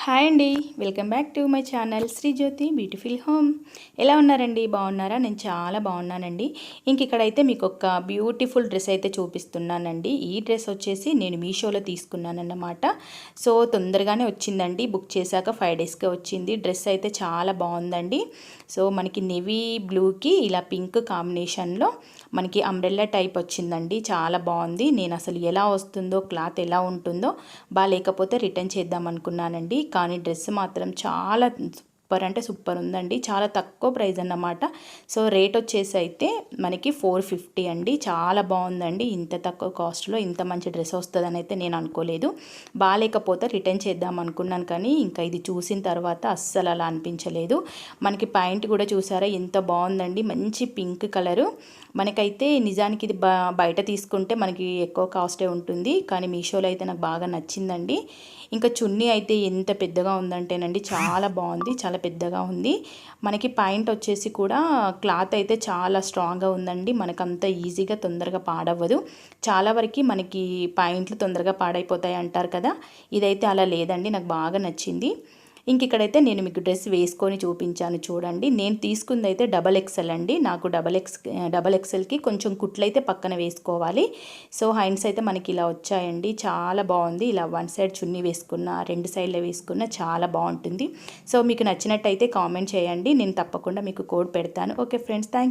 Hi అండి, welcome back to my channel Srijyothi beautiful home. ఎలా ఉన్నారండి? బాగున్నారా? నేను చాలా బాగున్నానండి. ఇంక ఇక్కడైతే మీకు ఒక బ్యూటిఫుల్ డ్రెస్ అయితే చూపిస్తున్నానండి. ఈ డ్రెస్ వచ్చేసి నేను మీషోలో తీసుకున్నానన్నమాట. సో తొందరగానే వచ్చిందండి, బుక్ చేశాక 5 డేస్కే వచ్చింది. డ్రెస్ అయితే చాలా బాగుందండి. సో మనకి నెవీ బ్లూకి ఇలా పింక్ కాంబినేషన్లో మనకి అంబ్రెల్లా టైప్ వచ్చిందండి. చాలా బాగుంది. నేను అసలు ఎలా వస్తుందో, క్లాత్ ఎలా ఉంటుందో బాగాలేకపోతే రిటర్న్ చేద్దాం అనుకున్నానండి. కానీ డ్రెస్ మాత్రం చాలా సూపర్ అంటే సూపర్ ఉందండి. చాలా తక్కువ ప్రైస్ అన్నమాట. సో రేట్ వచ్చేసి అయితే మనకి 450 అండి. చాలా బాగుందండి. ఇంత తక్కువ కాస్ట్లో ఇంత మంచి డ్రెస్ వస్తుందని అయితే నేను అనుకోలేదు. బాగాలేకపోతే రిటర్న్ చేద్దాం అనుకున్నాను, కానీ ఇంకా ఇది చూసిన తర్వాత అస్సలు అలా అనిపించలేదు. మనకి పాయింట్ కూడా చూసారా ఎంత బాగుందండి. మంచి పింక్ కలరు. మనకైతే నిజానికి ఇది బయట తీసుకుంటే మనకి ఎక్కువ కాస్టే ఉంటుంది, కానీ మీషోలో అయితే నాకు బాగా నచ్చిందండి. ఇంకా చున్నీ అయితే ఎంత పెద్దగా ఉందంటేనండి చాలా బాగుంది, చాలా పెద్దగా ఉంది. మనకి పాయింట్ వచ్చేసి కూడా క్లాత్ అయితే చాలా స్ట్రాంగ్గా ఉందండి. మనకంత ఈజీగా తొందరగా పాడవ్వదు. చాలా వరకు మనకి పాయింట్లు తొందరగా పాడైపోతాయి అంటారు కదా, ఇదైతే అలా లేదండి. నాకు బాగా నచ్చింది. ఇంక ఇక్కడైతే నేను మీకు డ్రెస్ వేసుకొని చూపించాను చూడండి. నేను తీసుకుంది అయితే XXL అండి. నాకు డబల్ ఎక్సెల్కి కొంచెం కుట్లయితే పక్కన వేసుకోవాలి. సో హ్యాండ్స్ అయితే మనకి ఇలా వచ్చాయండి. చాలా బాగుంది. ఇలా వన్ సైడ్ చున్నీ వేసుకున్న, రెండు సైడ్లో వేసుకున్న చాలా బాగుంటుంది. సో మీకు నచ్చినట్టయితే కామెంట్ చేయండి, నేను తప్పకుండా మీకు కోడ్ పెడతాను. Okay friends, thank you.